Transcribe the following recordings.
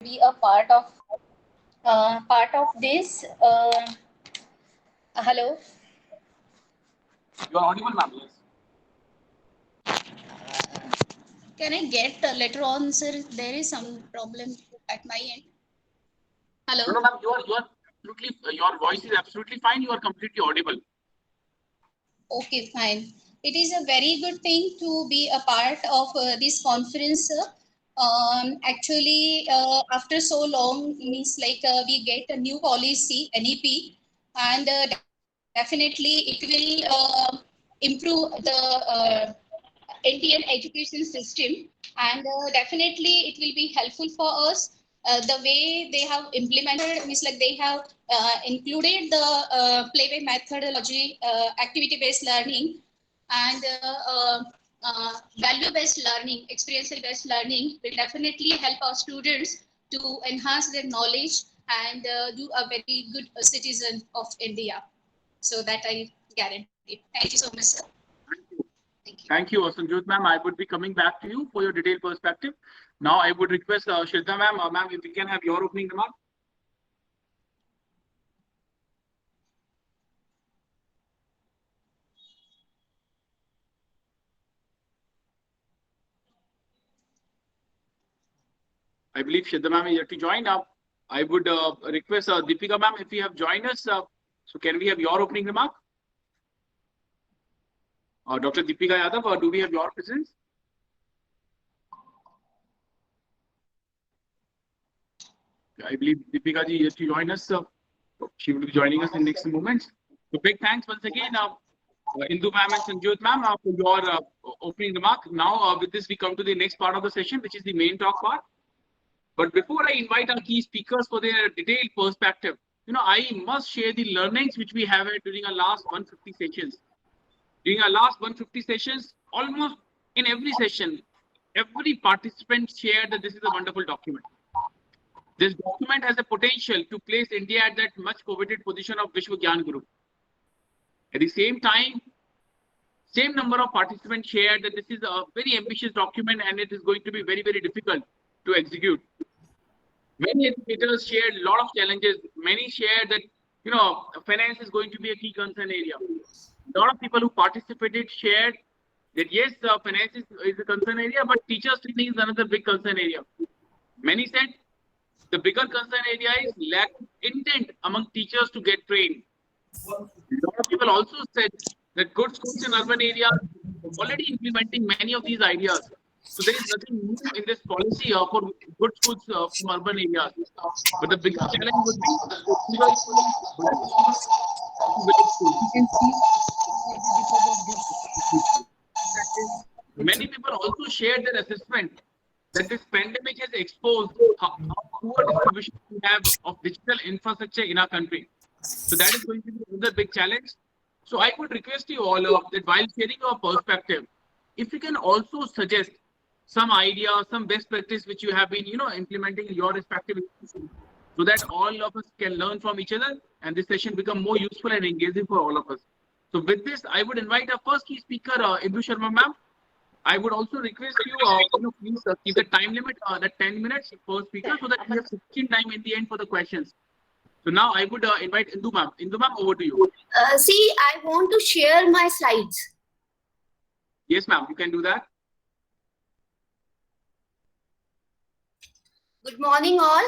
be a part of this. Hello. You are audible, ma'am. Yes. Can I get later on, sir? There is some problem at my end. Hello. No, ma'am. You are absolutely. Your voice is absolutely fine. You are completely audible. Okay, fine. It is a very good thing to be a part of this conference. Actually, after so long, means like we get a new policy, NEP, and definitely it will improve the Indian education system, and definitely it will be helpful for us. The way they have implemented means like they have included the playway methodology, activity based learning, and value based learning, experiential based learning will definitely help our students to enhance their knowledge and do a very good citizen of India. So that I guarantee. Thank you so much, sir. Thank you, Sanjot ma'am. I would be coming back to you for your detailed perspective. Now, I would request Shraddha ma'am. Ma'am, if we can have your opening remark. I believe Shraddha ma'am is yet to join up. I would request Deepika ma'am if you have joined us. So, can we have your opening remark? Dr. Deepika Yadav, do we have your presence? I believe Deepika ji is yet to join us. She will be joining us in next moments. So, big thanks once again, Indu ma'am and Sanjot ma'am, for your opening remark. Now, with this, we come to the next part of the session, which is the main talk part. But before I invite our key speakers for their detailed perspective, I must share the learnings which we have had during our last 150 sessions. During our last 150 sessions, almost in every session, every participant shared that this is a wonderful document. This document has a potential to place India at that much coveted position of Vishwa Gyan Guru. At the same time, same number of participants shared that this is a very ambitious document and it is going to be very, very difficult to execute. Many educators shared a lot of challenges. Many shared that, finance is going to be a key concern area. A lot of people who participated shared that yes, finance is a concern area, but teachers training is another big concern area. Many said the bigger concern area is lack of intent among teachers to get trained. A lot of people also said that good schools in urban areas are already implementing many of these ideas. So there is nothing new in this policy for good schools from urban areas. But the biggest challenge would be many people also shared their assessment that this pandemic has exposed how poor distribution we have of digital infrastructure in our country. So that is going to be another big challenge. So I would request you all that while sharing your perspective, if you can also suggest some idea, some best practice which you have been, implementing in your respective institutions, so that all of us can learn from each other and this session become more useful and engaging for all of us. So with this, I would invite our first key speaker, Indu Sharma ma'am. I would also request you, please keep the time limit at 10 minutes per speaker so that we have sufficient time in the end for the questions. So now I would invite Indu ma'am. Indu ma'am, over to you. See, I want to share my slides. Yes, ma'am, you can do that. Good morning, all.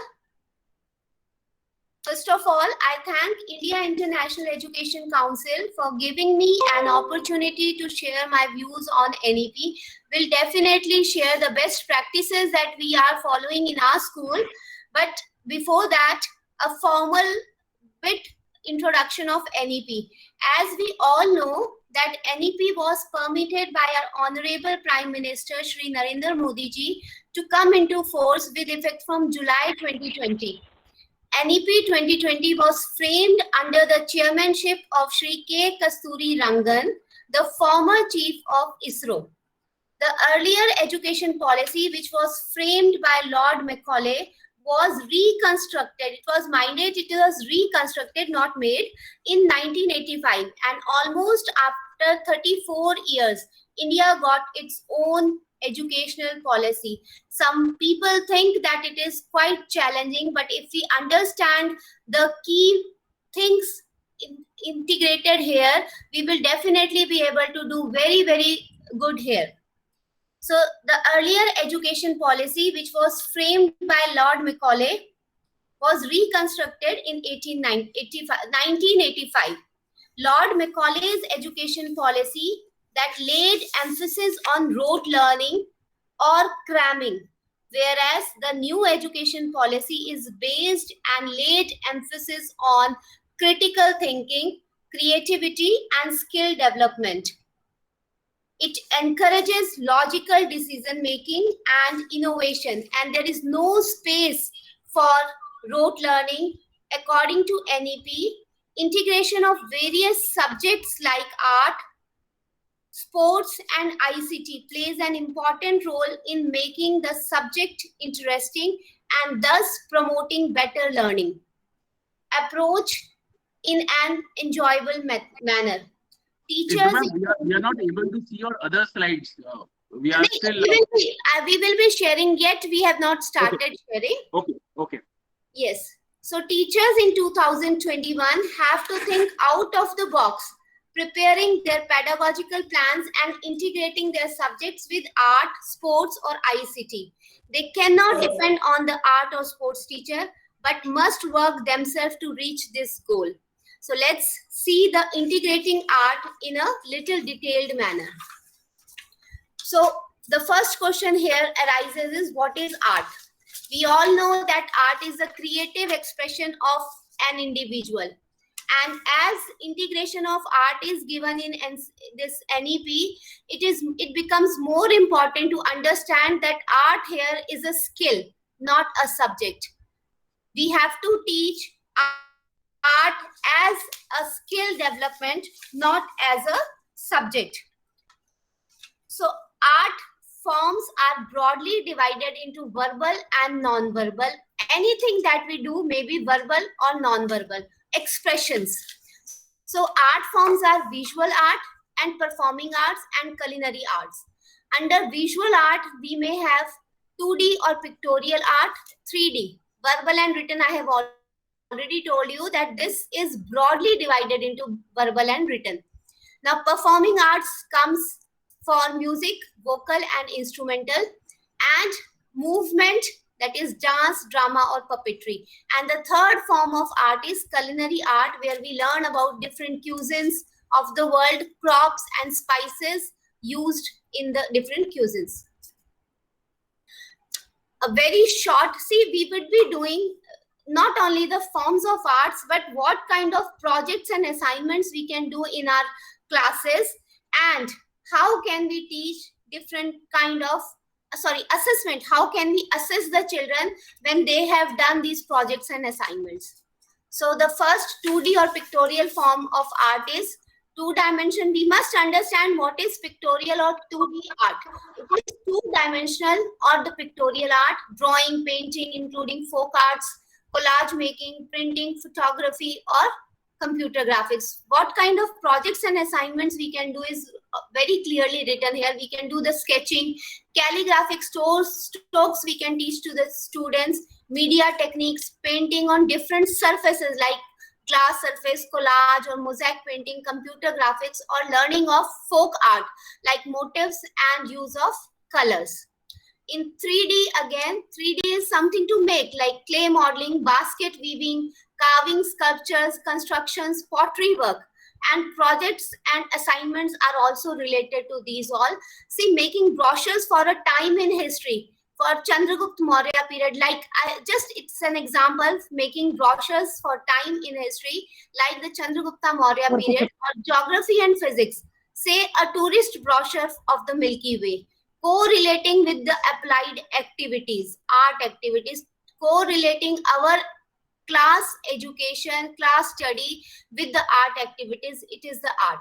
First of all, I thank India International Education Council for giving me an opportunity to share my views on NEP. We'll definitely share the best practices that we are following in our school. But before that, a formal bit introduction of NEP. As we all know that NEP was permitted by our Honorable Prime Minister Shri Narendra Modi ji to come into force with effect from July 2020. NEP 2020 was framed under the chairmanship of Shri K. Kasturi Rangan, the former chief of ISRO. The earlier education policy, which was framed by Lord Macaulay, was reconstructed. It was minded, it was reconstructed, not made, in 1985. And almost after 34 years, India got its own educational policy. Some people think that it is quite challenging, but if we understand the key things integrated here, we will definitely be able to do very, very good here. So the earlier education policy, which was framed by Lord Macaulay, was reconstructed in 1985. Lord Macaulay's education policy that laid emphasis on rote learning or cramming, whereas the new education policy is based and laid emphasis on critical thinking, creativity, and skill development. It encourages logical decision making and innovation, and there is no space for rote learning. According to NEP, integration of various subjects like art, sports, and ICT plays an important role in making the subject interesting and thus promoting better learning. Approach in an enjoyable manner. Teachers, we are not able to see your other slides. We are still. We will be sharing, yet we have not started sharing. Okay. Yes. So teachers in 2021 have to think out of the box, preparing their pedagogical plans and integrating their subjects with art, sports, or ICT. They cannot depend on the art or sports teacher, but must work themselves to reach this goal. So let's see the integrating art in a little detailed manner. So the first question here arises is, what is art? We all know that art is a creative expression of an individual. And as integration of art is given in this NEP, it becomes more important to understand that art here is a skill, not a subject. We have to teach art as a skill development, not as a subject. So art forms are broadly divided into verbal and non-verbal. Anything that we do may be verbal or non-verbal expressions. So art forms are visual art and performing arts and culinary arts. Under visual art, we may have 2D or pictorial art, 3D. Verbal and written, I have already told you that this is broadly divided into verbal and written. Now, performing arts comes for music, vocal and instrumental, and movement, that is dance, drama or puppetry. And the third form of art is culinary art, where we learn about different cuisines of the world, crops and spices used in the different cuisines. A very short, we would be doing not only the forms of arts, but what kind of projects and assignments we can do in our classes, and how can we teach different kind of assessment. How can we assess the children when they have done these projects and assignments? So the first 2D or pictorial form of art is 2-dimension. We must understand what is pictorial or 2D art. It is 2-dimensional or the pictorial art, drawing, painting, including folk arts, collage making, printing, photography, or computer graphics. What kind of projects and assignments we can do is very clearly written here. We can do the sketching, calligraphic strokes we can teach to the students, media techniques, painting on different surfaces like glass surface, collage or mosaic painting, computer graphics, or learning of folk art like motifs and use of colors. In 3D, again, 3D is something to make like clay modeling, basket weaving, carving, sculptures, constructions, pottery work, and projects and assignments are also related to these all. See, making brochures for a time in history, for Chandragupta Maurya period, like it's an example, making brochures for time in history, like the Chandragupta Maurya period, or geography and physics, say a tourist brochure of the Milky Way, correlating with the applied activities, art activities, correlating our class education, class study with the art activities. It is the art.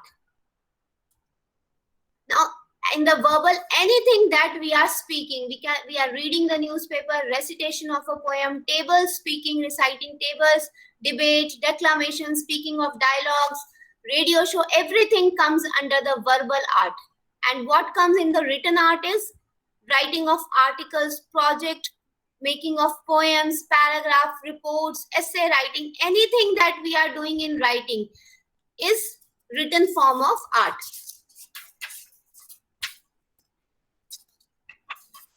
Now, in the verbal, anything that we are speaking, we are reading the newspaper, recitation of a poem, table speaking, reciting tables, debate, declamation, speaking of dialogues, radio show, everything comes under the verbal art. And what comes in the written art is writing of articles, project, making of poems, paragraph, reports, essay writing, anything that we are doing in writing is written form of art.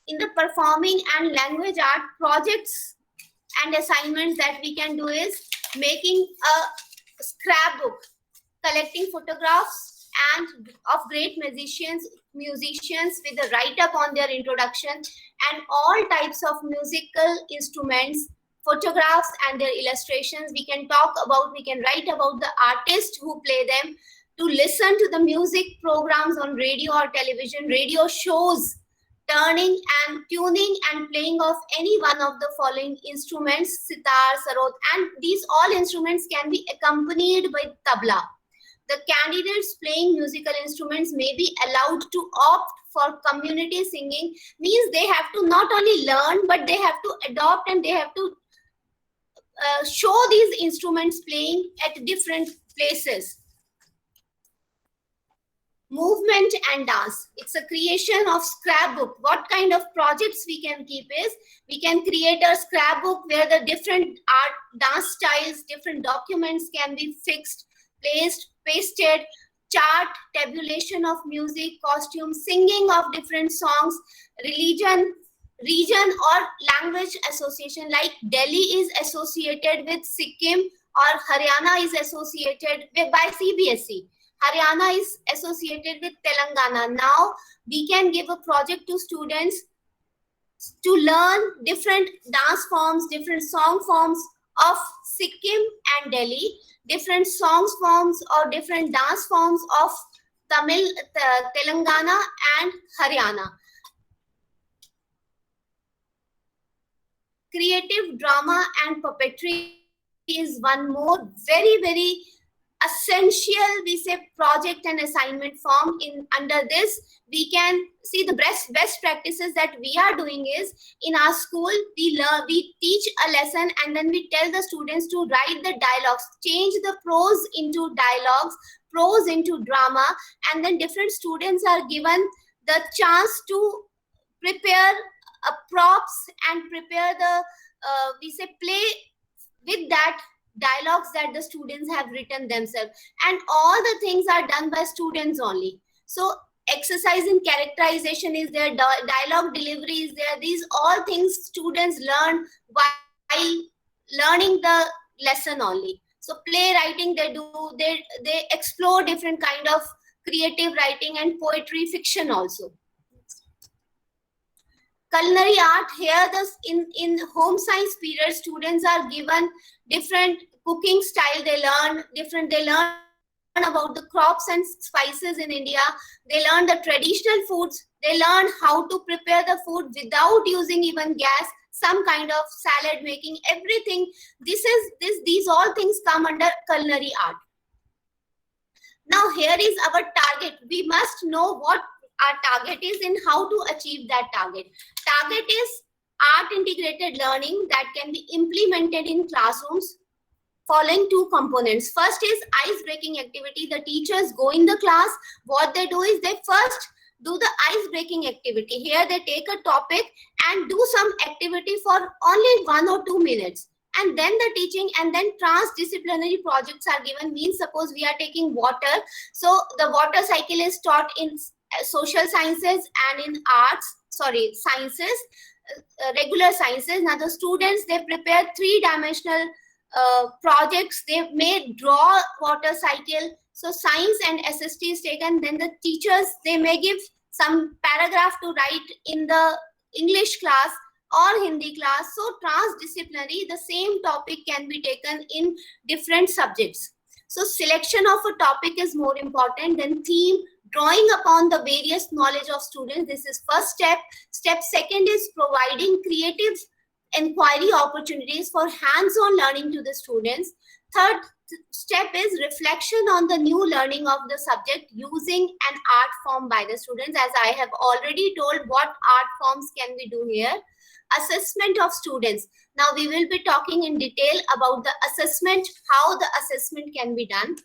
In the performing and language art, projects and assignments that we can do is making a scrapbook, collecting photographs and of great musicians with a write-up on their introduction and all types of musical instruments, photographs and their illustrations. We can write about the artists who play them, to listen to the music programs on radio or television, radio shows, turning and tuning and playing of any one of the following instruments, sitar, sarod, and these all instruments can be accompanied by tabla. The candidates playing musical instruments may be allowed to opt for community singing, means they have to not only learn, but they have to adopt and they have to show these instruments playing at different places. Movement and dance. It's a creation of scrapbook. What kind of projects we can keep is, we can create a scrapbook where the different art, dance styles, different documents can be fixed, placed, pasted, chart, tabulation of music, costume, singing of different songs, religion, region or language association, like Delhi is associated with Sikkim or Haryana is associated with by CBSE. Haryana is associated with Telangana. Now we can give a project to students to learn different dance forms, different song forms of Sikkim and Delhi, different songs forms or different dance forms of Telangana and Haryana. Creative drama and puppetry is one more very essential, we say, project and assignment form. Under this we can see the best practices that we are doing is, in our school we teach a lesson and then we tell the students to write the dialogues, change the prose into dialogues, prose into drama, and then different students are given the chance to prepare props and prepare the we say play with that dialogues that the students have written themselves, and all the things are done by students only. So exercise in characterization is there, dialogue delivery is there. These all things students learn while learning the lesson only. So playwriting they explore different kind of creative writing and poetry, fiction also. Culinary art, here in home science period students are given different cooking style, they learn about the crops and spices in India, they learn the traditional foods, they learn how to prepare the food without using even gas, some kind of salad making, everything. These all things come under culinary art. Now here is our target. We must know what our target is and how to achieve that target. Target is art integrated learning that can be implemented in classrooms following two components. First is ice-breaking activity. The teachers go in the class. What they do is they first do the ice-breaking activity. Here they take a topic and do some activity for only 1 or 2 minutes. And then the teaching and then transdisciplinary projects are given. Means suppose we are taking water. So the water cycle is taught in social sciences and in sciences, regular sciences. Now the students, they prepare 3-dimensional projects. They may draw water cycle. So science and SST is taken. Then the teachers, they may give some paragraph to write in the English class or Hindi class. So transdisciplinary, the same topic can be taken in different subjects. So selection of a topic is more important than theme, drawing upon the various knowledge of students. This is first step. Step second is providing creative inquiry opportunities for hands-on learning to the students. Third step is reflection on the new learning of the subject using an art form by the students. As I have already told, what art forms can we do here? Assessment of students. Now we will be talking in detail about the assessment, how the assessment can be done.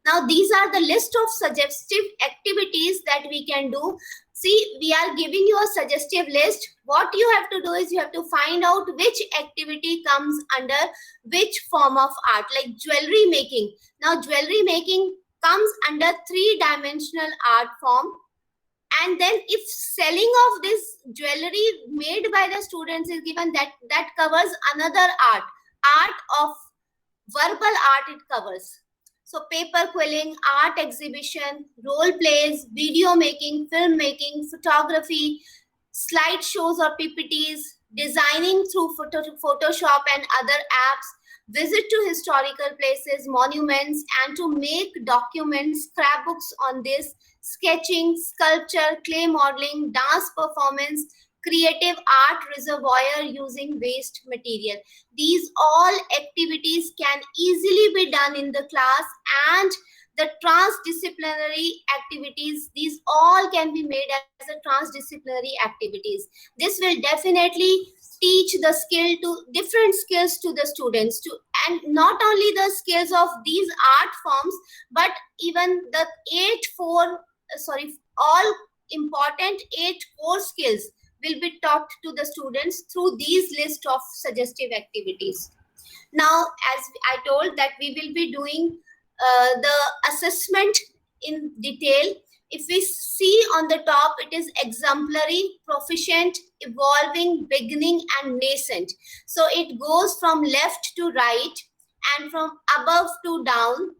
Now these are the list of suggestive activities that we can do. See, we are giving you a suggestive list. What you have to do is you have to find out which activity comes under which form of art, like jewelry making. Now, jewelry making comes under 3-dimensional art form. And then if selling of this jewelry made by the students is given, that covers another art of verbal art it covers. So paper quilling, art exhibition, role plays, video making, film making, photography, slideshows or PPTs, designing through Photoshop and other apps, visit to historical places, monuments, and to make documents, scrapbooks on this, sketching, sculpture, clay modeling, dance performance, creative art reservoir using waste material. These all activities can easily be done in the class, and the transdisciplinary activities, these all can be made as a transdisciplinary activities. This will definitely teach the skill to different skills to the students, and not only the skills of these art forms, but even the all important 8 core skills will be taught to the students through these list of suggestive activities. Now, as I told that we will be doing the assessment in detail. If we see on the top, it is exemplary, proficient, evolving, beginning, and nascent. So it goes from left to right and from above to down.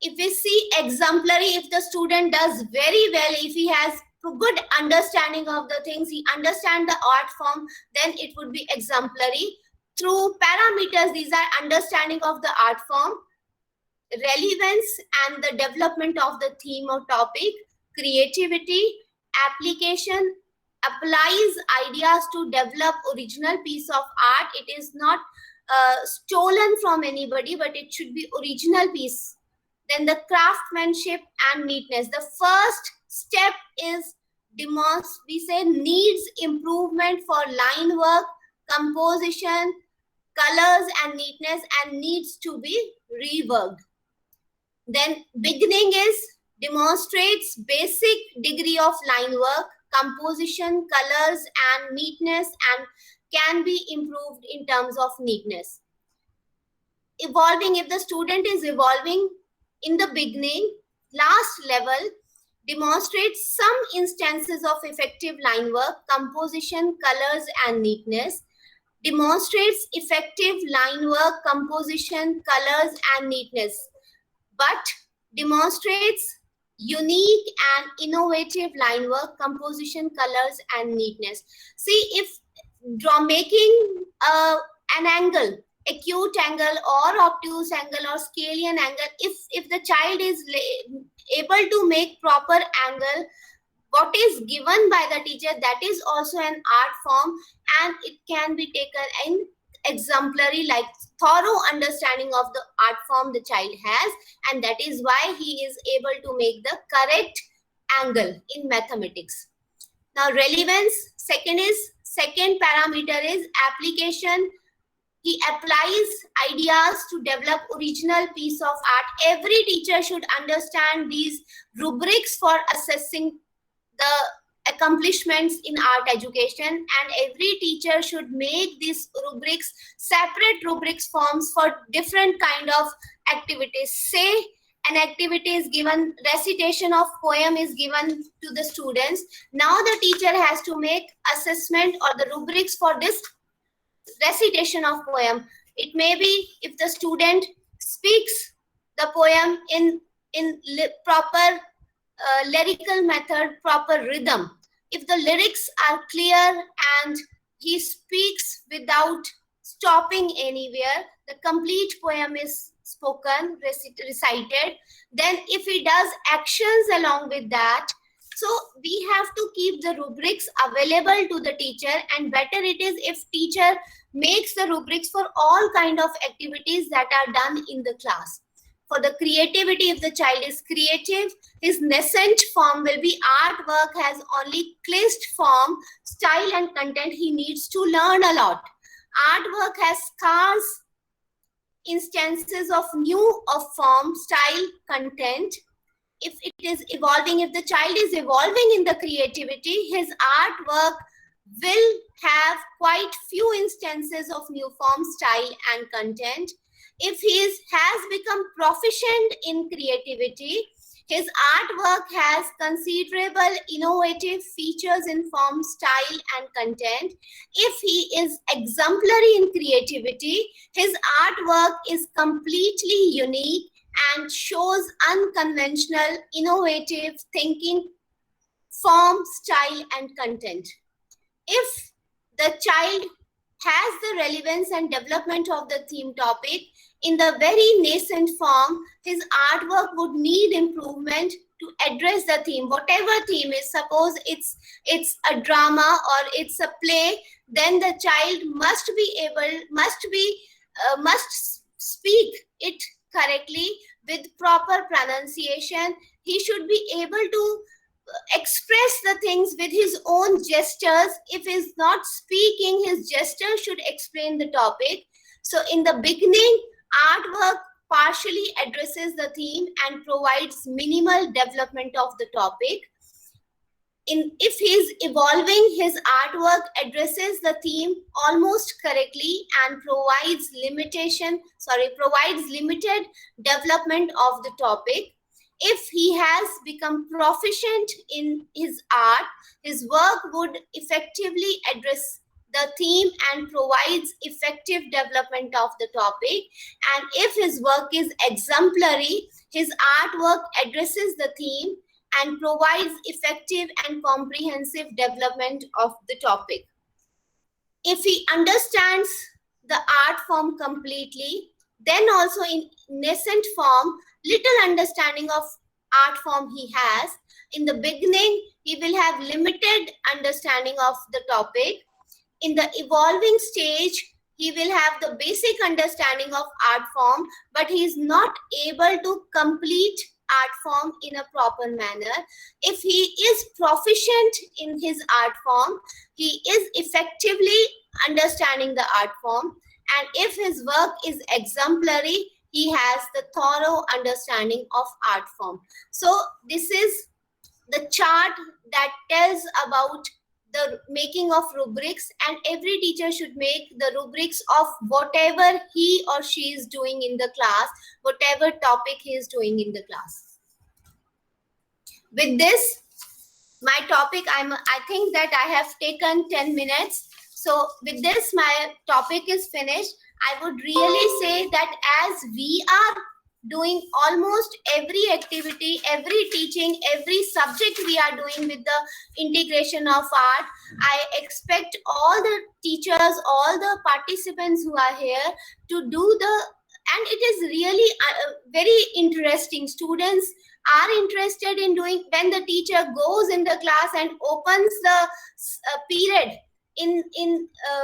If we see exemplary, if the student does very well, if he has good understanding of the things, he understands the art form, then it would be exemplary. Through parameters, these are understanding of the art form, relevance and the development of the theme or topic, creativity, application, applies ideas to develop original piece of art. It is not stolen from anybody, but it should be original piece. Then the craftsmanship and neatness. The first step is we say needs improvement for line work, composition, colors and neatness, and needs to be reworked. Then beginning is demonstrates basic degree of line work, composition, colors and neatness, and can be improved in terms of neatness. Evolving, if the student is evolving in the beginning, last level, demonstrates some instances of effective line work, composition, colors and neatness. Demonstrates effective line work, composition, colors and neatness, but demonstrates unique and innovative line work, composition, colors and neatness. See, if making an angle, acute angle or obtuse angle or scalene angle, if the child is able to make proper angle, what is given by the teacher, that is also an art form, and it can be taken in exemplary, like thorough understanding of the art form the child has, and that is why he is able to make the correct angle in mathematics. Now relevance, second parameter is application. He applies ideas to develop original piece of art. Every teacher should understand these rubrics for assessing the accomplishments in art education, and every teacher should make these rubrics, separate rubrics forms for different kind of activities. Say an activity is given, recitation of poem is given to the students. Now the teacher has to make assessment or the rubrics for this recitation of poem. It may be if the student speaks the poem in proper lyrical method, proper rhythm. If the lyrics are clear and he speaks without stopping anywhere, the complete poem is spoken, recited. Then if he does actions along with that, so we have to keep the rubrics available to the teacher, and better it is if teacher makes the rubrics for all kind of activities that are done in the class. For the creativity, if the child is creative, his nascent form will be artwork has only cleansed form, style and content. He needs to learn a lot. Artwork has scarce instances of new of form, style, content. if it is evolving, if the child is evolving in the creativity, his artwork will have quite few instances of new form, style, and content. If he has become proficient in creativity, his artwork has considerable innovative features in form, style, and content. If he is exemplary in creativity, his artwork is completely unique and shows unconventional, innovative thinking, form, style, and content. If the child has the relevance and development of the theme topic in the very nascent form, his artwork would need improvement to address the theme. Whatever theme is, suppose it's a drama or it's a play, then the child must speak it correctly with proper pronunciation. He should be able to express the things with his own gestures. If he's not speaking, his gesture should explain the topic. So in the beginning, artwork partially addresses the theme and provides minimal development of the topic. If he's evolving, his artwork addresses the theme almost correctly and provides limited development of the topic. If he has become proficient in his art, his work would effectively address the theme and provides effective development of the topic. And if his work is exemplary, his artwork addresses the theme and provides effective and comprehensive development of the topic. If he understands the art form completely, then also in nascent form, little understanding of art form he has. In the beginning, he will have limited understanding of the topic. In the evolving stage, he will have the basic understanding of art form, but he is not able to complete art form in a proper manner. If he is proficient in his art form, he is effectively understanding the art form. And if his work is exemplary, he has the thorough understanding of art form. So this is the chart that tells about the making of rubrics, and every teacher should make the rubrics of whatever he or she is doing in the class, whatever topic he is doing in the class. With this, my topic, I think that I have taken 10 minutes. So with this, my topic is finished. I would really say that as we are doing almost every activity, every teaching, every subject we are doing with the integration of art, I expect all the teachers, all the participants who are here to do and it is really very interesting. Students are interested in doing, when the teacher goes in the class and opens the period,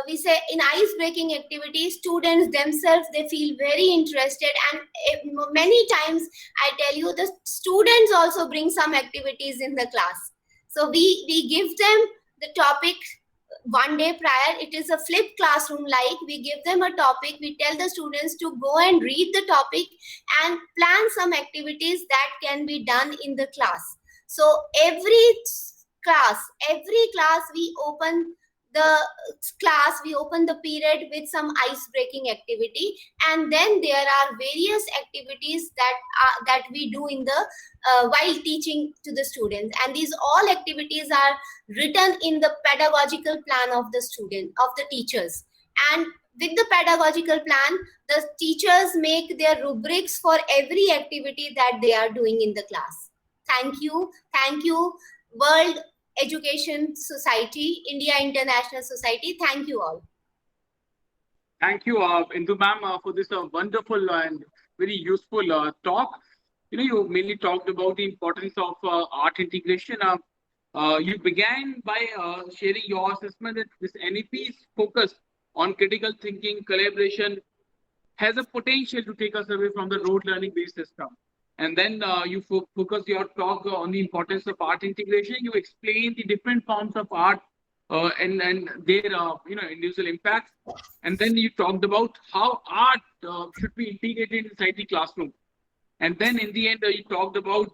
we say in ice-breaking activities, students themselves, they feel very interested, and many times I tell you, the students also bring some activities in the class. So we give them the topic one day prior. It is a flipped classroom, like we give them a topic, we tell the students to go and read the topic and plan some activities that can be done in the class. So every class we open the period with some ice-breaking activity, and then there are various activities that we do in the while teaching to the students, and these all activities are written in the pedagogical plan of the teachers. And with the pedagogical plan, the teachers make their rubrics for every activity that they are doing in the class. Thank you, World Education Society, India International Society. Thank you all. Thank you, Indu ma'am, for this wonderful and very useful talk. You mainly talked about the importance of art integration. You began by sharing your assessment that this NEP's focus on critical thinking, collaboration has a potential to take us away from the rote learning-based system. And then you focus your talk on the importance of art integration. You explain the different forms of art and their individual impacts. And then you talked about how art should be integrated inside the classroom. And then in the end, you talked about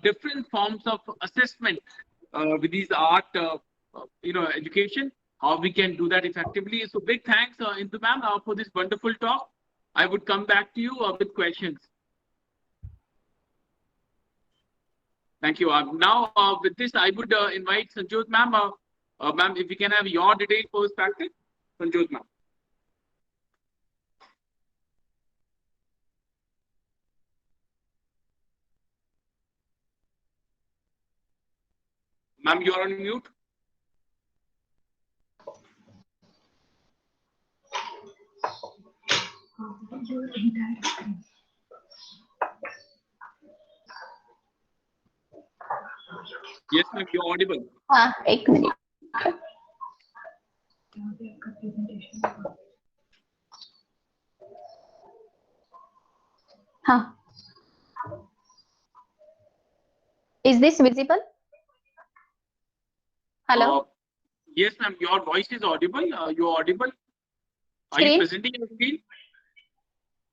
different forms of assessment with these art, education, how we can do that effectively. So big thanks, Indu ma'am, for this wonderful talk. I would come back to you with questions. Thank you. Now, with this, I would invite Sanjot ma'am. Ma'am, if we can have your detailed perspective, Sanjot ma'am. Ma'am, you are on mute. Yes, ma'am, you're audible. एक minute. हाँ. Is this visible? Hello. Yes, ma'am, your voice is audible. You're audible. Are you Screen? presenting your screen?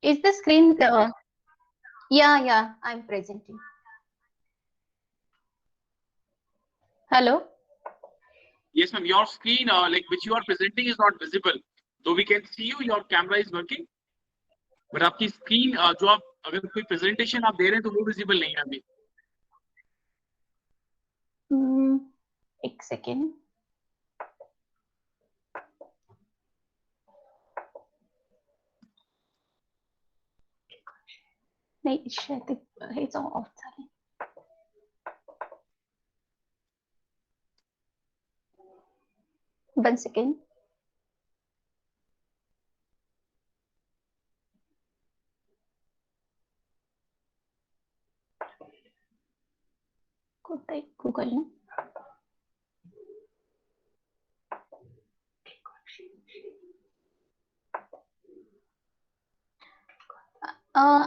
Is the screen? Yeah, I'm presenting. Hello. Yes, ma'am, your screen, like which you are presenting, is not visible. Though we can see you, your camera is working. But आपकी screen जो आप अगर कोई presentation आप दे रहे हैं तो वो visible नहीं है अभी. एक सेकेंड. नाही, शायद हेच ऑफ झाले. One second. कुठे Google ना?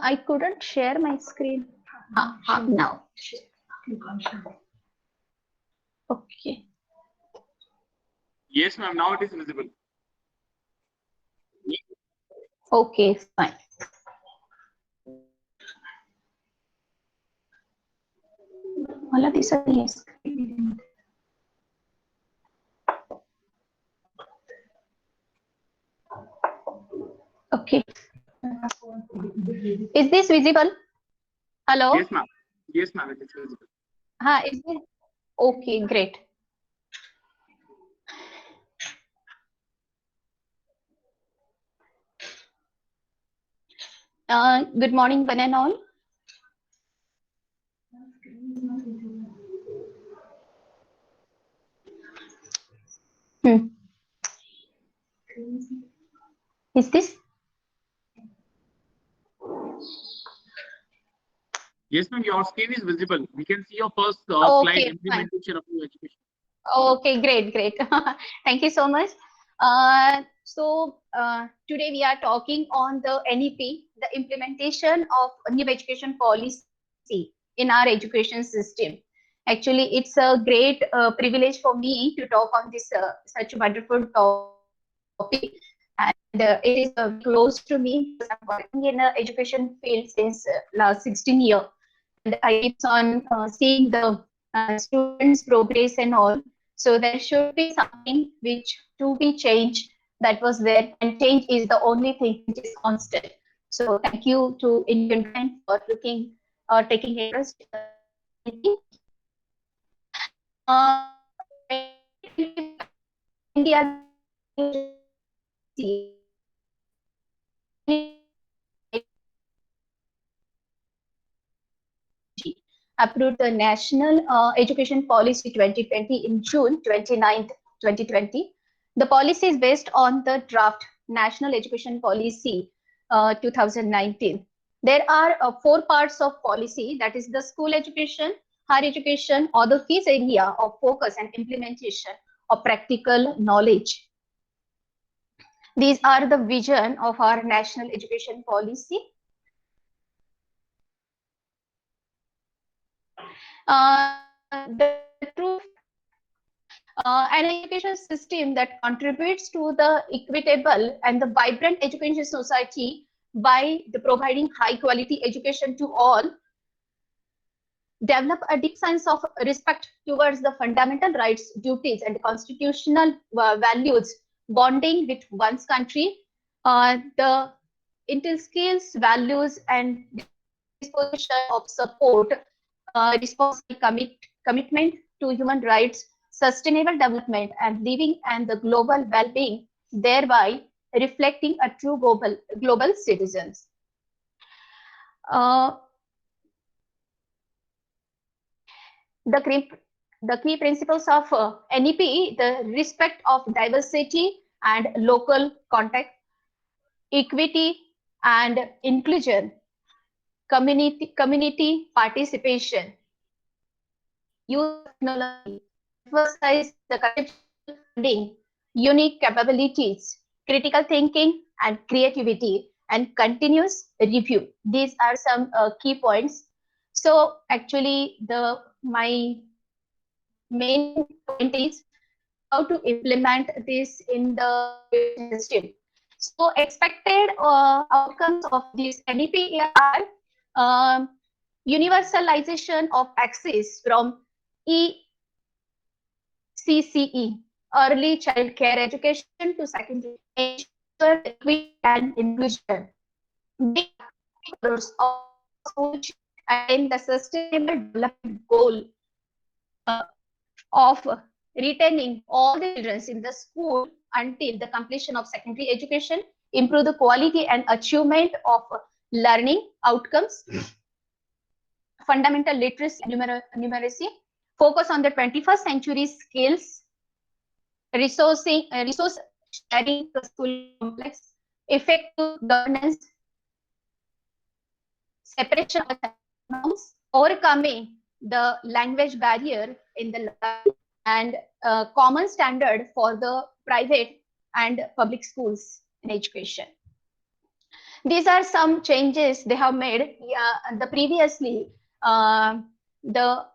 I couldn't share my screen. Now. Okay. Yes, ma'am, now it is visible. Okay, fine. मला दिसत नाही screen. Okay. Is this visible? Hello? Yes, ma'am. Yes, ma'am, it is visible. Is it? Okay, great. Good morning, one and all. Is this? Yes, ma'am, your screen is visible. We can see your first Okay, slide fine. implementation of new education. Okay, great. Thank you so much. Today we are talking on the NEP, the implementation of new education policy in our education system. Actually, it's a great privilege for me to talk on this such a wonderful topic, and it is close to me because I'm working in the education field since last 16 years, and I keep on seeing the students' progress and all. So there should be something which to be changed that was there, and change is the only thing which is constant. So thank you to Indian Bank for taking interest. India approved the National Education Policy 2020 in June 29th, 2020. The policy is based on the draft National Education Policy 2019. There are 4 parts of policy, that is the school education, higher education, or the fees area of focus and implementation of practical knowledge. These are the vision of our national education policy. The truth, an education system that contributes to the equitable and the vibrant education society by providing high quality education to all, develop a deep sense of respect towards the fundamental rights, duties, and constitutional values, bonding with one's country. The intel skills, values, and disposition of support, responsible commitment to human rights, sustainable development, and living and the global well-being, thereby reflecting a true global citizens. The key principles of NEP, the respect of diversity and local context, equity and inclusion, community participation, use of technology, emphasize the conceptual funding, unique capabilities, critical thinking and creativity, and continuous review. These are some key points. So actually my main point is how to implement this in the system. So expected outcomes of this NEP are universalization of access from ECCE, early child care education, to secondary education, equity and inclusion. Big of schools attain the sustainable development goal of retaining all the children in the school until the completion of secondary education, improve the quality and achievement of learning outcomes, fundamental literacy, numeracy, focus on the 21st century skills, resource sharing the school complex, effective governance, separation of norms, overcoming the language barrier in the learning, and common standard for the private and public schools in education. These are some changes they have made. The previously, the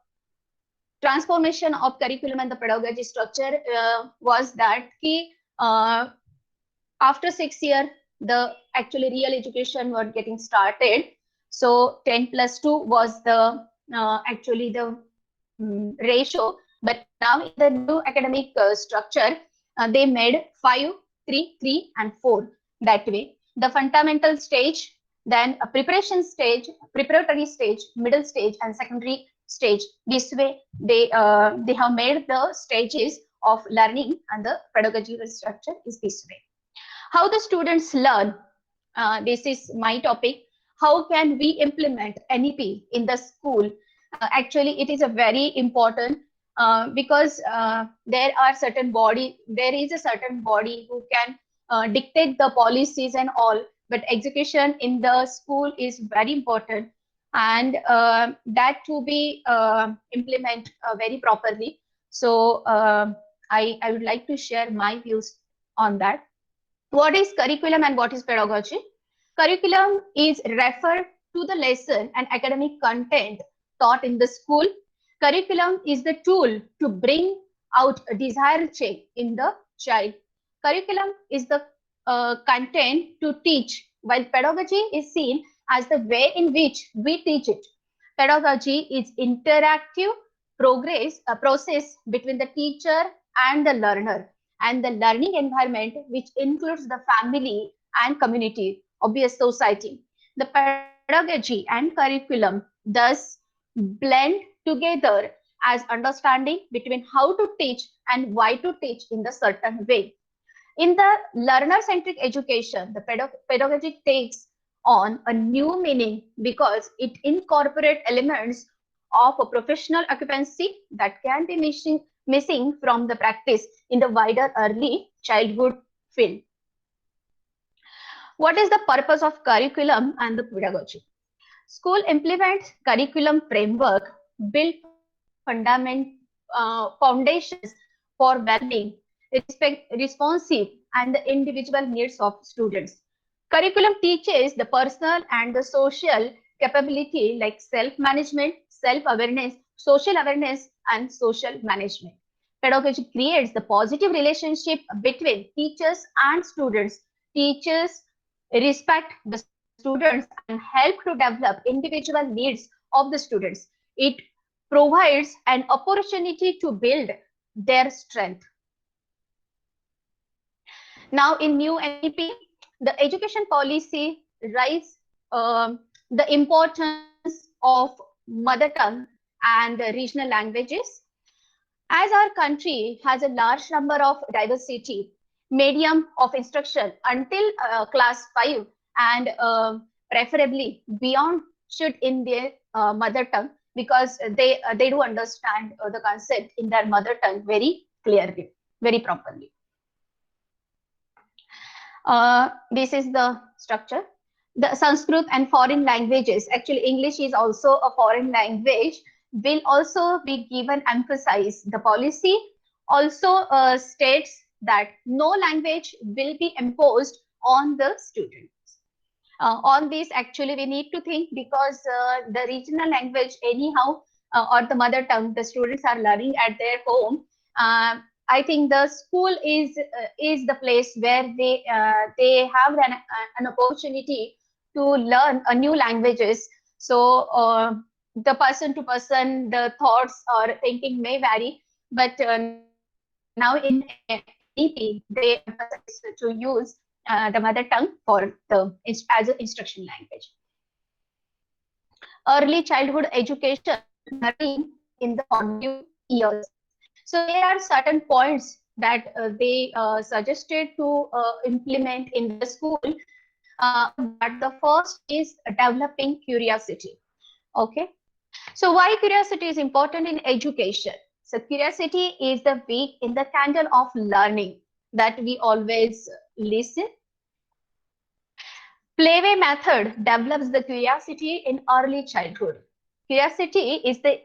transformation of curriculum and the pedagogy structure was that after 6 years, the actually real education was getting started. So 10+2 was the actually the ratio, but now in the new academic structure, they made 5, 3, 3, and 4 that way. The fundamental stage, then a preparation stage, preparatory stage, middle stage, and secondary stage. This way, they have made the stages of learning, and the pedagogical structure is this way. How the students learn? This is my topic. How can we implement NEP in the school? Actually, it is a very important because there is a certain body who can dictate the policies and all, but execution in the school is very important, and that to be implemented very properly. So I would like to share my views on that. What is curriculum and what is pedagogy? Curriculum is referred to the lesson and academic content taught in the school. Curriculum is the tool to bring out a desired change in the child. Curriculum is the content to teach, while pedagogy is seen as the way in which we teach it. Pedagogy is interactive process between the teacher and the learner, and the learning environment, which includes the family and community, obvious society. The pedagogy and curriculum thus blend together as understanding between how to teach and why to teach in the certain way. In the learner-centric education, the pedagogy takes on a new meaning because it incorporates elements of a professional occupancy that can be missing from the practice in the wider early childhood field. What is the purpose of curriculum and the pedagogy? School implements curriculum framework, build foundations for well-being, responsive, and the individual needs of students. Curriculum teaches the personal and the social capability like self-management, self-awareness, social awareness, and social management. Pedagogy creates the positive relationship between teachers and students. Teachers respect the students and help to develop individual needs of the students. It provides an opportunity to build their strength. Now, in new NEP, the education policy raise the importance of mother tongue and regional languages. As our country has a large number of diversity, medium of instruction until class 5 and preferably beyond should in their mother tongue, because they do understand the concept in their mother tongue very clearly, very properly. This is the structure. The Sanskrit and foreign languages, actually English is also a foreign language, will also be given emphasis. The policy also states that no language will be imposed on the students. On this, actually, we need to think, because the regional language anyhow, or the mother tongue, the students are learning at their home. I think the school is the place where they have an opportunity to learn new languages. So the person to person, the thoughts or thinking may vary, but now in NEP, they emphasize to use the mother tongue for as an instruction language. Early childhood education learning in the formative years. So there are certain points that they suggested to implement in the school. But the first is developing curiosity. Okay. So why curiosity is important in education? So curiosity is the wick in the candle of learning that we always listen. Playway method develops the curiosity in early childhood. Curiosity is the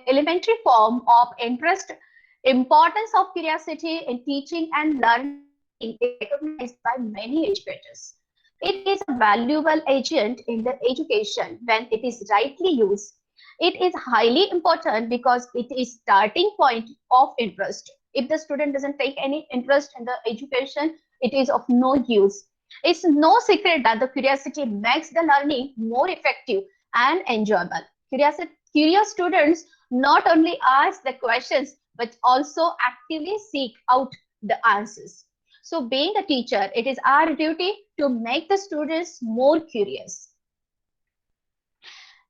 elementary form of interest. Importance of curiosity in teaching and learning is recognized by many educators. It is a valuable agent in the education when it is rightly used. It is highly important because it is starting point of interest. If the student doesn't take any interest in the education, it is of no use. It's no secret that the curiosity makes the learning more effective and enjoyable. Curious students not only ask the questions, but also actively seek out the answers. So being a teacher, it is our duty to make the students more curious.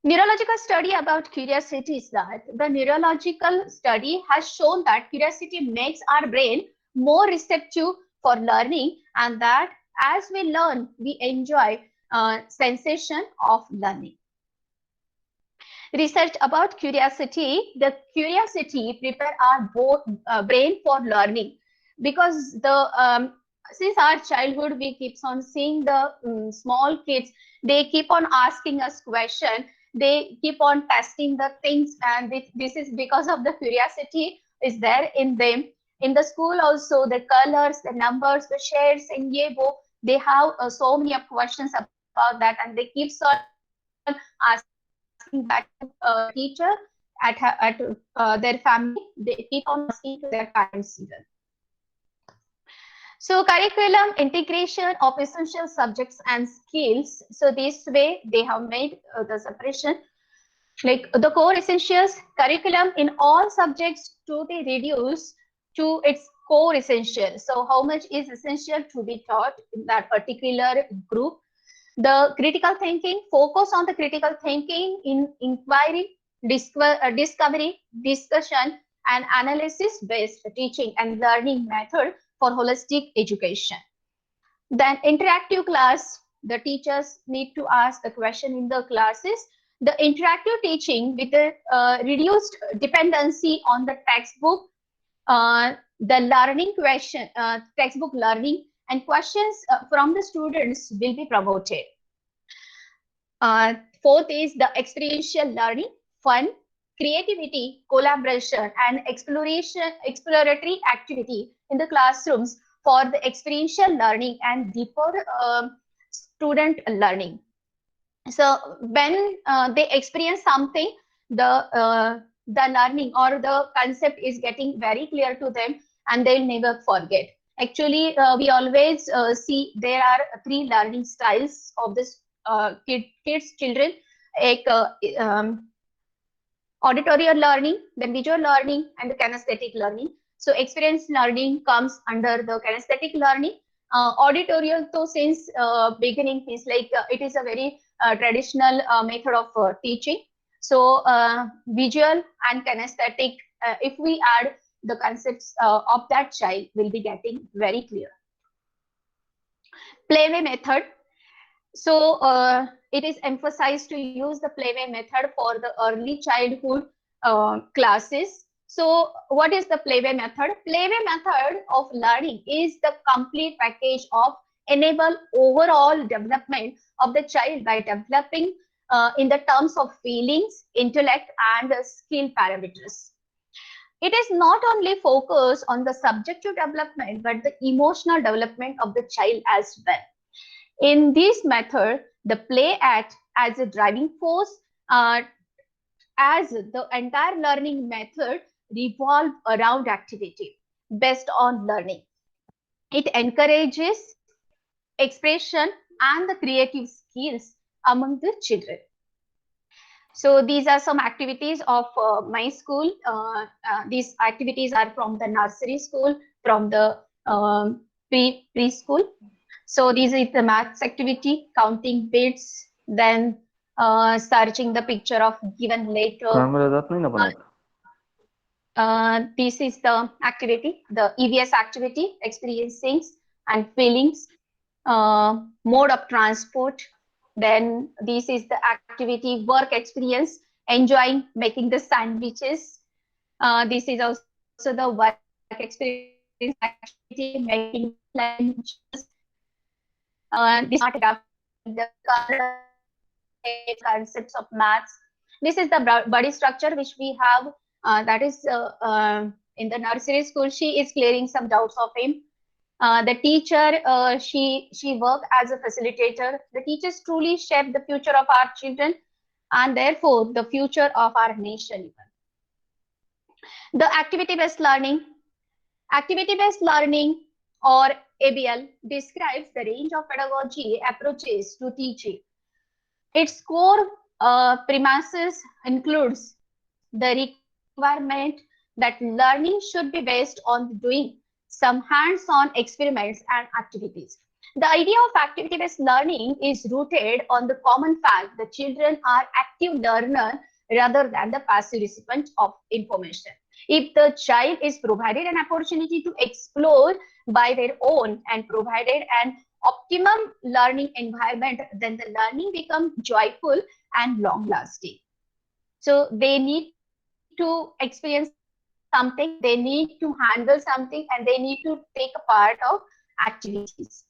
Neurological study about curiosity is that the neurological study has shown that curiosity makes our brain more receptive for learning, and that as we learn, we enjoy sensation of learning. Research about curiosity, the curiosity prepare our brain for learning, because the since our childhood we keeps on seeing the small kids, they keep on asking us questions, they keep on testing the things, and this is because of the curiosity is there in them. In the school also, the colors, the numbers, the shades in Yebo, they have so many questions about that, and they keep on asking that teacher at their family, they keep on asking to their parents even. So curriculum integration of essential subjects and skills. So this way they have made the separation, like the core essentials curriculum in all subjects to be reduced to its core essential. So how much is essential to be taught in that particular group? The critical thinking, focus on the critical thinking in inquiry, discovery, discussion, and analysis-based teaching and learning method for holistic education. Then interactive class, the teachers need to ask a question in the classes. The interactive teaching with the reduced dependency on the textbook, the learning question, textbook learning, and questions from the students will be promoted. Fourth is the experiential learning, fun, creativity, collaboration, and exploratory activity in the classrooms for the experiential learning and deeper student learning. So when they experience something, the learning or the concept is getting very clear to them, and they'll never forget. Actually, we always see there are 3 learning styles of this children. auditory learning, then visual learning, and the kinesthetic learning. So experience learning comes under the kinesthetic learning. Auditorial, so since beginning, is like it is a very traditional method of teaching. So visual and kinesthetic, if we add the concepts of that child, will be getting very clear. Playway method. So it is emphasized to use the playway method for the early childhood classes. So what is the playway method? Playway method of learning is the complete package of enable overall development of the child by developing in the terms of feelings, intellect, and skill parameters. It is not only focused on the subjective development, but the emotional development of the child as well. In this method, the play acts as a driving force, as the entire learning method revolves around activity based on learning. It encourages expression and the creative skills among the children. So these are some activities of my school. These activities are from the nursery school, from the preschool. So this is the maths activity, counting bits, then searching the picture of given letter. This is the activity, the EVS activity, experiencing and feelings, mode of transport. Then this is the activity, work experience, enjoying making the sandwiches. This is also the work experience activity, making lunches. This is the concepts of maths. This is the body structure which we have. That is in the nursery school. She is clearing some doubts of him. The teacher, she worked as a facilitator. The teachers truly shape the future of our children and therefore the future of our nation. The activity-based learning. Activity-based learning or ABL describes the range of pedagogy approaches to teaching. Its core premises includes the requirement that learning should be based on doing some hands-on experiments and activities. The idea of activity-based learning is rooted on the common fact that children are active learners rather than the passive recipient of information. If the child is provided an opportunity to explore by their own and provided an optimum learning environment, then the learning becomes joyful and long-lasting. So they need to experience something, they need to handle something, and they need to take a part of activities.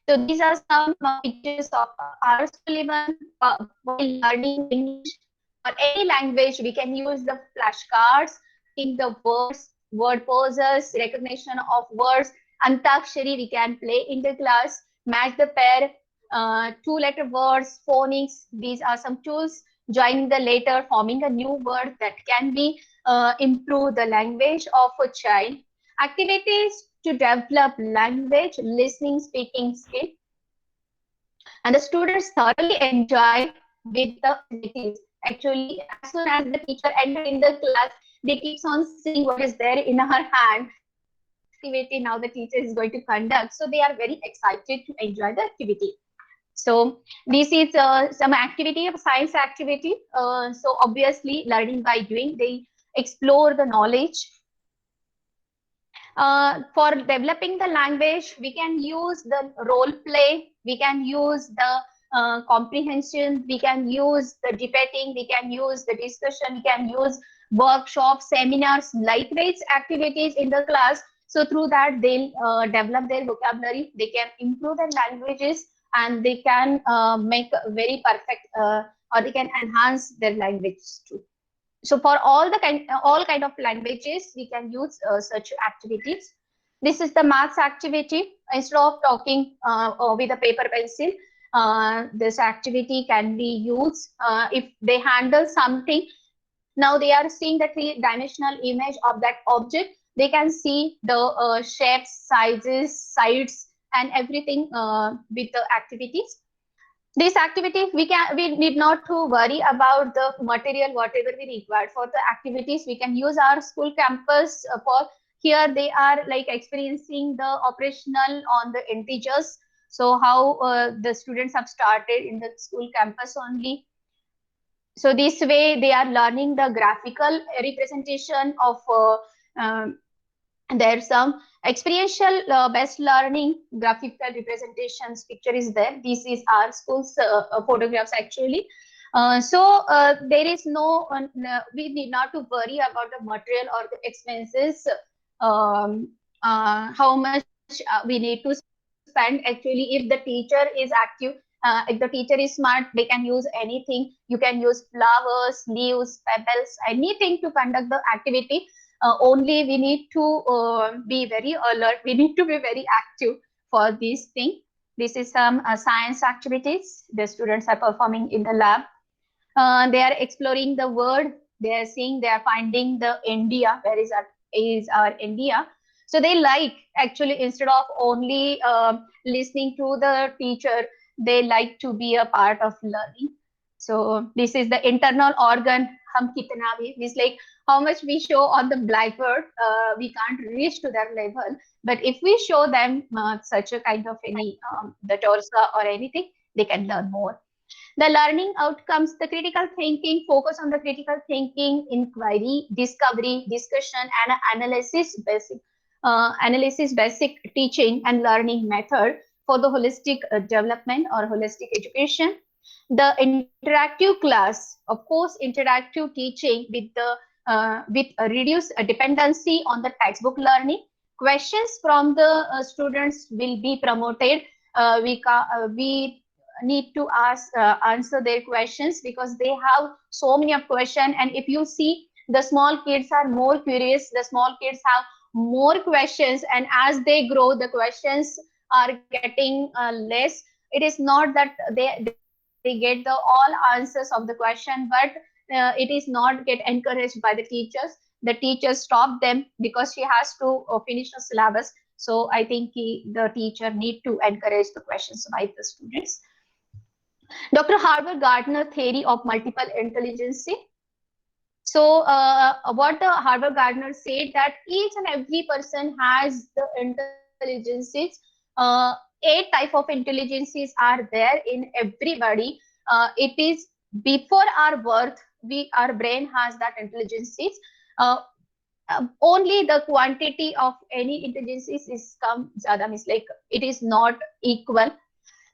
So these are some pictures of our school even while learning English or any language. We can use the flashcards, in the words, word poses, recognition of words, Antakshari we can play in the class, match the pair, two-letter words, phonics. These are some tools. Joining the letter, forming a new word that can be improve the language of a child. Activities to develop language, listening, speaking skill. And the students thoroughly enjoy with the activities. Actually, as soon as the teacher entered in the class, they keep on seeing what is there in her hand. Activity now the teacher is going to conduct. So they are very excited to enjoy the activity. So this is some activity of science activity. So obviously learning by doing, they explore the knowledge. For developing the language, we can use the role play, we can use the comprehension, we can use the debating, we can use the discussion, we can use workshops, seminars, light-weight activities in the class. So through that, they'll develop their vocabulary, they can improve their languages, and they can make very perfect, or they can enhance their language too. So for all kind of languages, we can use such activities. This is the maths activity. Instead of talking with a paper pencil, this activity can be used if they handle something. Now they are seeing the three-dimensional image of that object. They can see the shapes, sizes, sides, and everything with the activities. This activity, we need not to worry about the material, whatever we require for the activities. We can use our school campus for here. They are like experiencing the operational on the integers. So how the students have started in the school campus only. So this way they are learning the graphical representation of there's some experiential based learning. Graphical representations picture is there. This is our school's photographs actually. There is we need not to worry about the material or the expenses, how much we need to spend. Actually, if the teacher is active, if the teacher is smart, they can use anything. You can use flowers, leaves, pebbles, anything to conduct the activity. Only we need to be very alert. We need to be very active for this thing. This is some science activities the students are performing in the lab. They are exploring the world. They are seeing, they are finding the India. Where is our India? So they like, actually, instead of only listening to the teacher, they like to be a part of learning. So this is the internal organ. Hum kitna bhi, means like how much we show on the blackboard, we can't reach to that level. But if we show them such a kind of any the torsa or anything, they can learn more. The learning outcomes, the critical thinking, focus on the critical thinking, inquiry, discovery, discussion, and analysis basic teaching and learning method for the holistic development or holistic education. The interactive class, of course, interactive teaching with a reduced dependency on the textbook learning. Questions from the students will be promoted. We need to answer their questions because they have so many of questions. And if you see, the small kids are more curious. The small kids have more questions, and as they grow, the questions are getting less. It is not that they get the all answers of the question, but it is not get encouraged by the teachers. The teachers stop them because she has to finish the syllabus. So I think the teacher need to encourage the questions by the students. Dr. Harvard Gardner theory of multiple intelligence. So what the Harvard Gardner said, that each and every person has the intelligences. 8 type of intelligences are there in everybody. It is before our birth, our brain has that intelligences. Only the quantity of any intelligences is come zyada, means like it is not equal.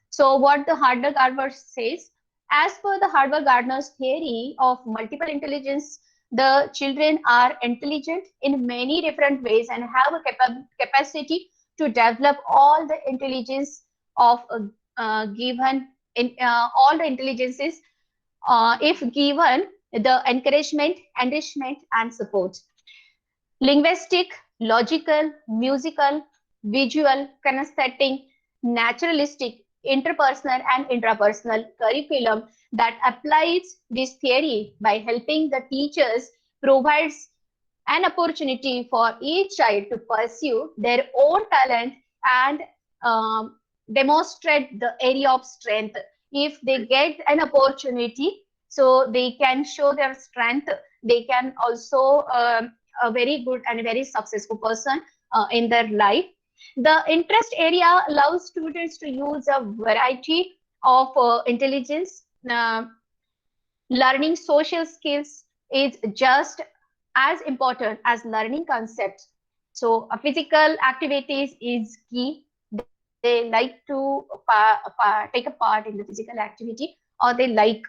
So what the Harvard Gardner says, as per the Harvard Gardner's theory of multiple intelligence, the children are intelligent in many different ways and have a capacity to develop all the intelligence of given in all the intelligences if given the encouragement, enrichment, and support. Linguistic, logical, musical, visual, kinesthetic, naturalistic, interpersonal, and intrapersonal curriculum that applies this theory by helping the teachers provides an opportunity for each child to pursue their own talent and demonstrate the area of strength. If they get an opportunity, so they can show their strength, they can also a very good and very successful person in their life. The interest area allows students to use a variety of intelligence. Learning social skills is just as important as learning concepts. So physical activities is key. They like to take a part in the physical activity, or they like.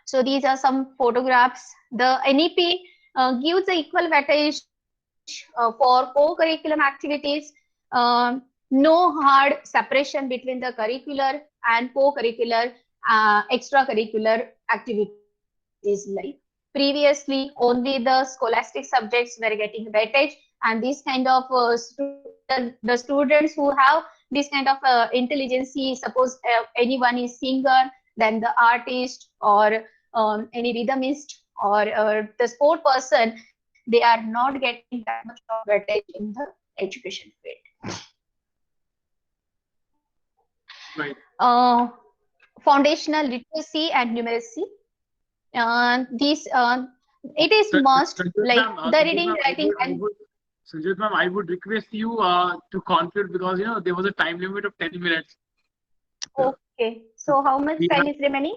So these are some photographs. The NEP gives the equal weightage for co-curriculum activities. No hard separation between the curricular and co-curricular extracurricular activities. Like previously, only the scholastic subjects were getting weightage, and this kind of the students who have this kind of intelligence, suppose anyone is singer, then the artist, or any rhythmist, or the sport person, they are not getting that much of weightage in the education field. Right. foundational literacy and numeracy. These it is must like the reading, writing, and Sanjit ma'am, I would request you to conclude because there was a time limit of 10 minutes. okay. So how much We time have- is remaining?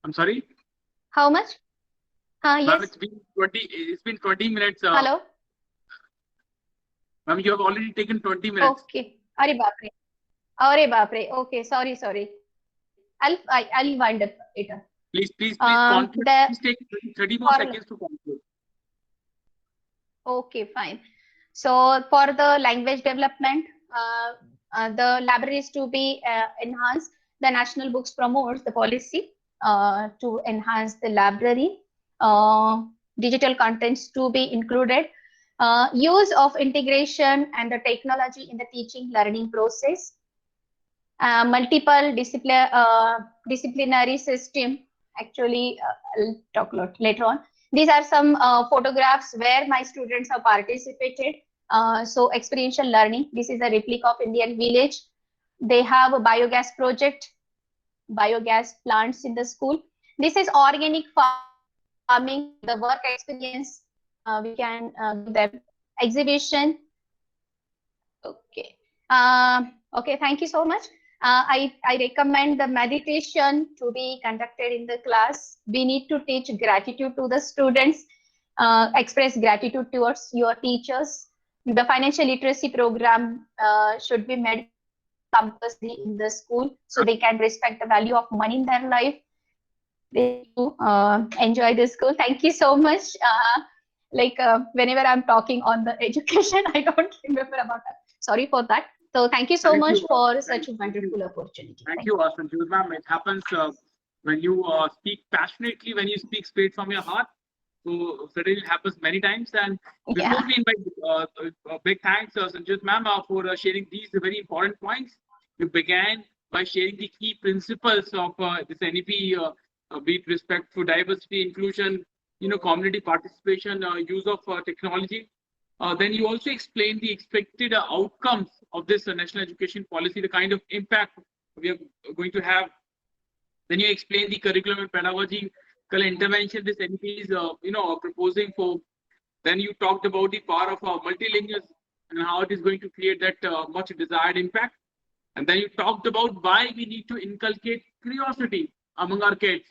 I'm sorry? How much? Ma'am, Yes. it's been 20 minutes. Hello. Ma'am, you have already taken 20 minutes. Okay. Arey baapre. Arey baapre. Okay. Sorry. I'll wind up it up. Please conclude. The Please take 30 more for- seconds to conclude. Okay, fine. So for the language development, the libraries to be enhanced. The National Books promotes the policy to enhance the library. Digital contents to be included. Use of integration and the technology in the teaching learning process. Multiple disciplinary system. Actually, I'll talk a lot later on. These are some photographs where my students have participated. So experiential learning. This is a replica of Indian village. They have a biogas project, biogas plants in the school. This is organic farming, the work experience. We can give them exhibition. Okay. Okay, thank you so much. I recommend the meditation to be conducted in the class. We need to teach gratitude to the students, express gratitude towards your teachers. The financial literacy program should be made compulsory in the school so they can respect the value of money in their life. They enjoy the school. Thank you so much. Whenever I'm talking on the education, I don't remember about that. Sorry for that. So thank you so Thank much you. for such a wonderful opportunity. Thank you, Sanjit ma'am. It happens when you speak passionately, when you speak straight from your heart. So certainly it happens many times. And before Yeah. we invite big thanks, Sanjit ma'am, for sharing these very important points. You began by sharing the key principles of this NEP, be it respect for diversity, inclusion, community participation, use of technology. Then you also explained the expected outcomes of this national education policy, the kind of impact we are going to have. Then you explained the curriculum and pedagogical intervention this NEP is, proposing for. Then you talked about the power of multilingual and how it is going to create that much desired impact. And then you talked about why we need to inculcate curiosity among our kids.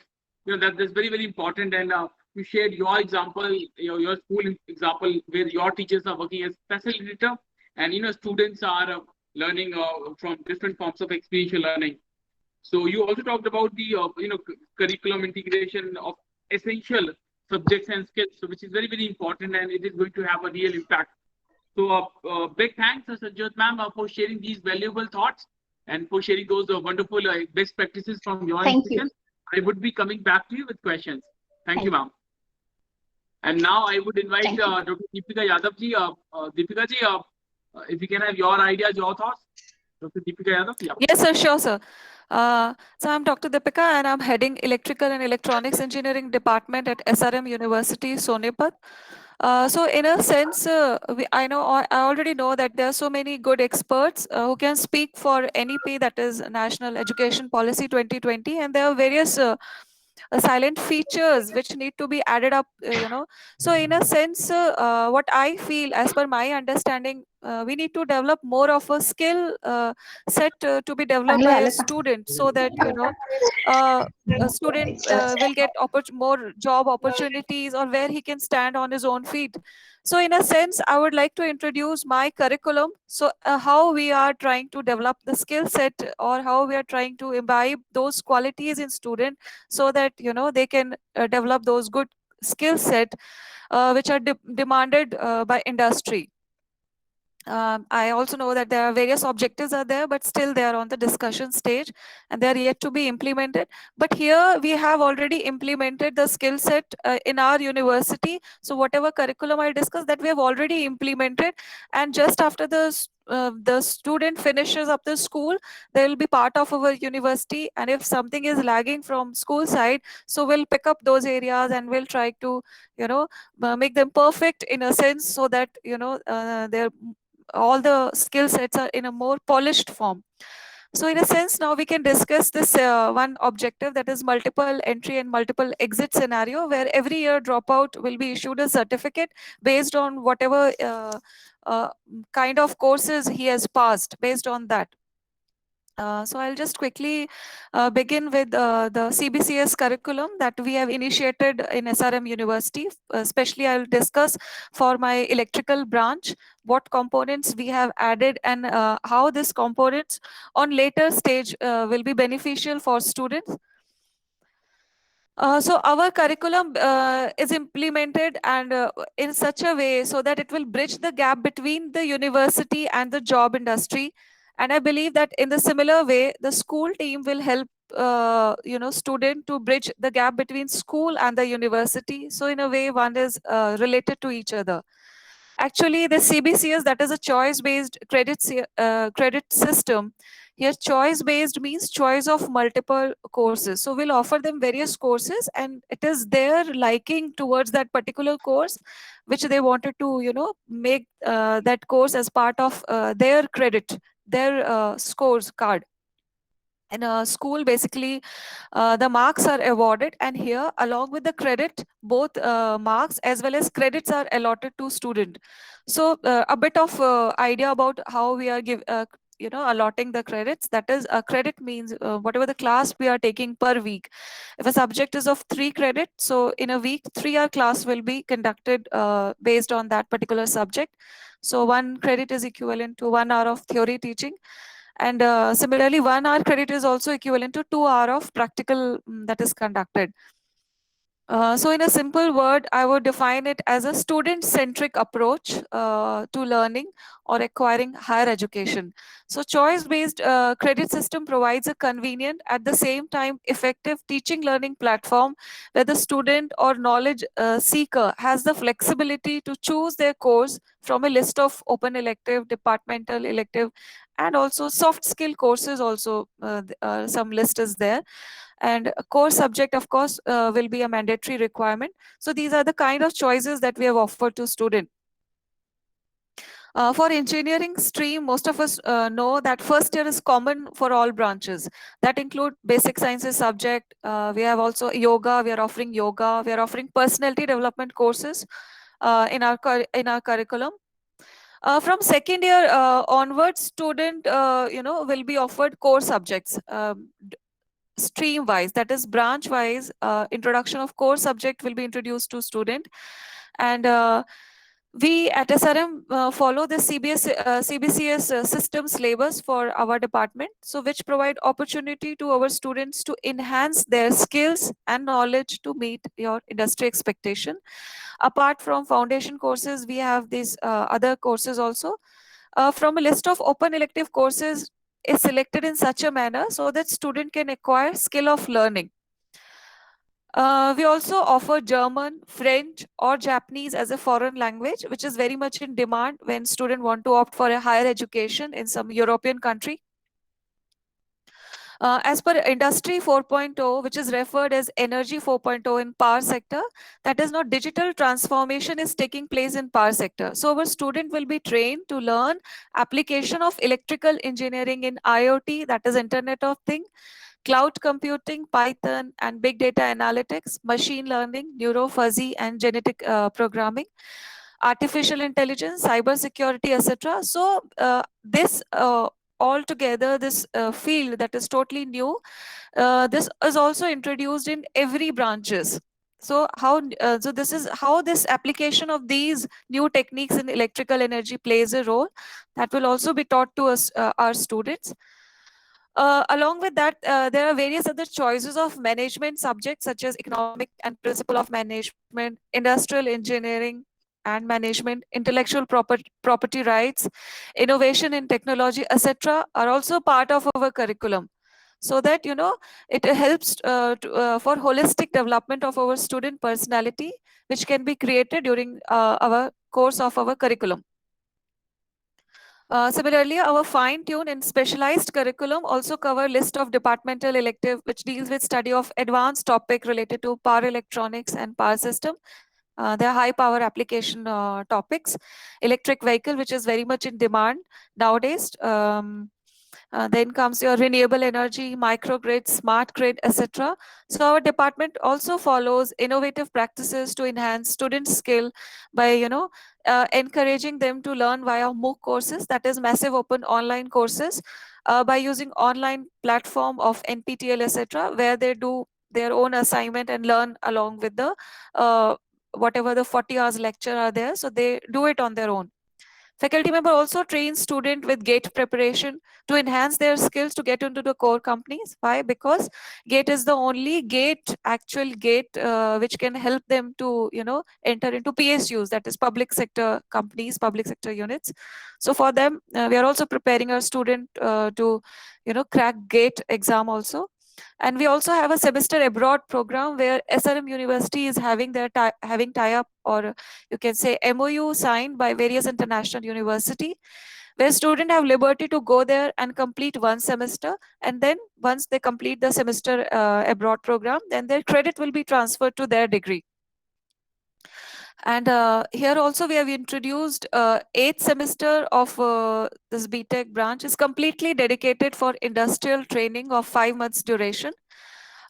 That's very, very important. And you shared your example, your school example, where your teachers are working as facilitator, and students are learning from different forms of experiential learning. So you also talked about the curriculum integration of essential subjects and skills, which is very, very important, and it is going to have a real impact. So big thanks, Sanjit ma'am, for sharing these valuable thoughts and for sharing those wonderful best practices from your institution. I would be coming back to you with questions. Thank you, ma'am. And now I would invite Dr. Deepika Yadav ji. Deepika ji, if you can have your ideas, your thoughts. Dr. Deepika Yadav. Yeah. Yes, sir. Sure, sir. So I'm Dr. Deepika and I'm heading Electrical and Electronics Engineering Department at SRM University, Sonipat. So in a sense, I already know that there are so many good experts who can speak for NEP, that is National Education Policy 2020, and there are various silent features which need to be added up, So in a sense, what I feel, as per my understanding, we need to develop more of a skill set to be developed by a student, so that a student will get more job opportunities, or where he can stand on his own feet. So in a sense, I would like to introduce my curriculum. So how we are trying to develop the skill set, or how we are trying to imbibe those qualities in student, so that they can develop those good skill set which are demanded by industry. I also know that there are various objectives are there, but still they are on the discussion stage and they are yet to be implemented. But here we have already implemented the skill set in our university. So whatever curriculum I discussed, that we have already implemented, and just after the student finishes up the school, they will be part of our university, and if something is lagging from school side, so we'll pick up those areas and we'll try to make them perfect in a sense, so that they're all the skill sets are in a more polished form. So in a sense, now we can discuss this one objective, that is multiple entry and multiple exit scenario, where every year dropout will be issued a certificate based on whatever uh, kind of courses he has passed based on that. So I'll just quickly begin with the CBCS curriculum that we have initiated in SRM University. Especially, I'll discuss for my electrical branch what components we have added and how these components on later stage will be beneficial for students. So our curriculum is implemented and in such a way so that it will bridge the gap between the university and the job industry. And I believe that in the similar way, the school team will help student to bridge the gap between school and the university. So in a way, one is related to each other. Actually, the CBCS, that is a choice-based credit system. Here, choice-based means choice of multiple courses. So we'll offer them various courses, and it is their liking towards that particular course, which they wanted to, make that course as part of their credit, their scores card. In a school, basically, the marks are awarded, and here, along with the credit, both marks as well as credits are allotted to student. So a bit of idea about how we are allotting the credits. That is, a credit means whatever the class we are taking per week. If a subject is of 3 credits, so in a week 3-hour class will be conducted based on that particular subject. So 1 credit is equivalent to 1 hour of theory teaching. And similarly, 1 hour credit is also equivalent to 2 hour of practical that is conducted. So in a simple word, I would define it as a student-centric approach to learning or acquiring higher education. So choice-based credit system provides a convenient, at the same time effective teaching learning platform where the student or knowledge seeker has the flexibility to choose their course from a list of open elective, departmental elective, and also soft skill courses also. Some list is there. And a core subject, of course, will be a mandatory requirement. So these are the kind of choices that we have offered to students. For engineering stream, most of us know that first year is common for all branches. That include basic sciences subject. We have also yoga. We are offering yoga. We are offering personality development courses in our curriculum. From second year onwards, student will be offered core subjects. Stream wise, that is branch wise, introduction of core subject will be introduced to student. And we at SRM follow the CBCS system syllabus for our department, so which provide opportunity to our students to enhance their skills and knowledge to meet your industry expectation. Apart from foundation courses, we have these other courses also. From a list of open elective courses is selected in such a manner so that student can acquire skill of learning. We also offer German, French, or Japanese as a foreign language, which is very much in demand when students want to opt for a higher education in some European country. As per Industry 4.0, which is referred as Energy 4.0 in power sector, that is not digital transformation is taking place in power sector. So our student will be trained to learn application of electrical engineering in IoT, that is Internet of Things, cloud computing, Python, and big data analytics, machine learning, neuro-fuzzy, and genetic programming, artificial intelligence, cyber security, etc. So this altogether, this field that is totally new, this is also introduced in every branches. So so this is how this application of these new techniques in electrical energy plays a role that will also be taught to us, our students. Along with that, there are various other choices of management subjects such as economic and principle of management, industrial engineering and management, intellectual property rights, innovation in technology, etc. are also part of our curriculum. So that, it helps for holistic development of our student personality, which can be created during our course of our curriculum. Similarly, our fine-tuned and specialized curriculum also cover list of departmental elective, which deals with study of advanced topic related to power electronics and power system. They are high power application topics. Electric vehicle, which is very much in demand nowadays. Then comes your renewable energy, microgrid, smart grid, etc. So our department also follows innovative practices to enhance students' skill by, encouraging them to learn via MOOC courses, that is massive open online courses, by using online platform of NPTEL, etc., where they do their own assignment and learn along with the whatever the 40 hours lecture are there. So they do it on their own. Faculty member also trains student with GATE preparation to enhance their skills to get into the core companies. Why? Because GATE is the only actual GATE, which can help them to, enter into PSUs, that is public sector companies, public sector units. So for them, we are also preparing our student to, crack GATE exam also. And we also have a semester abroad program where SRM University is having having tie-up, or you can say MOU signed by various international university, where students have liberty to go there and complete one semester. And then once they complete the semester abroad program, then their credit will be transferred to their degree. And here also we have introduced 8th semester of this BTech branch is completely dedicated for industrial training of 5 months duration.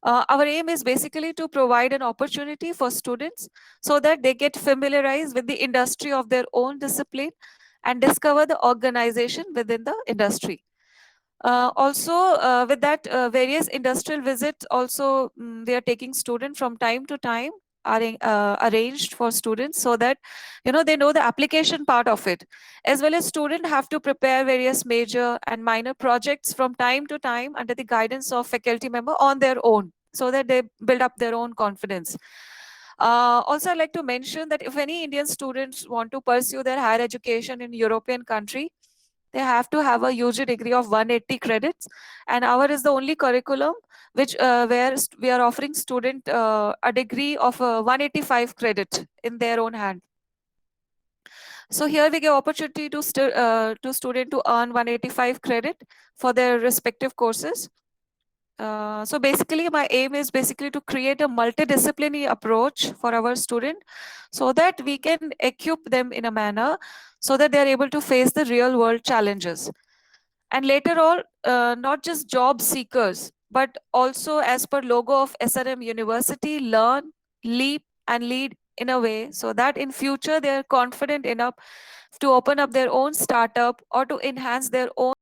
Our aim is basically to provide an opportunity for students so that they get familiarized with the industry of their own discipline and discover the organization within the industry. Also, with that, various industrial visits also, they are taking students from time to time, are arranged for students so that they know the application part of it, as well as students have to prepare various major and minor projects from time to time under the guidance of faculty member on their own, so that they build up their own confidence. Also, I'd like to mention that if any Indian students want to pursue their higher education in European country, they have to have a UG degree of 180 credits, and our is the only curriculum which where we are offering student a degree of 185 credit in their own hand. So here we give opportunity to student to earn 185 credit for their respective courses. So basically my aim is basically to create a multidisciplinary approach for our student, so that we can equip them in a manner so that they are able to face the real world challenges. And later on, not just job seekers, but also as per logo of SRM University, learn, leap and lead in a way so that in future they are confident enough to open up their own startup or to enhance their own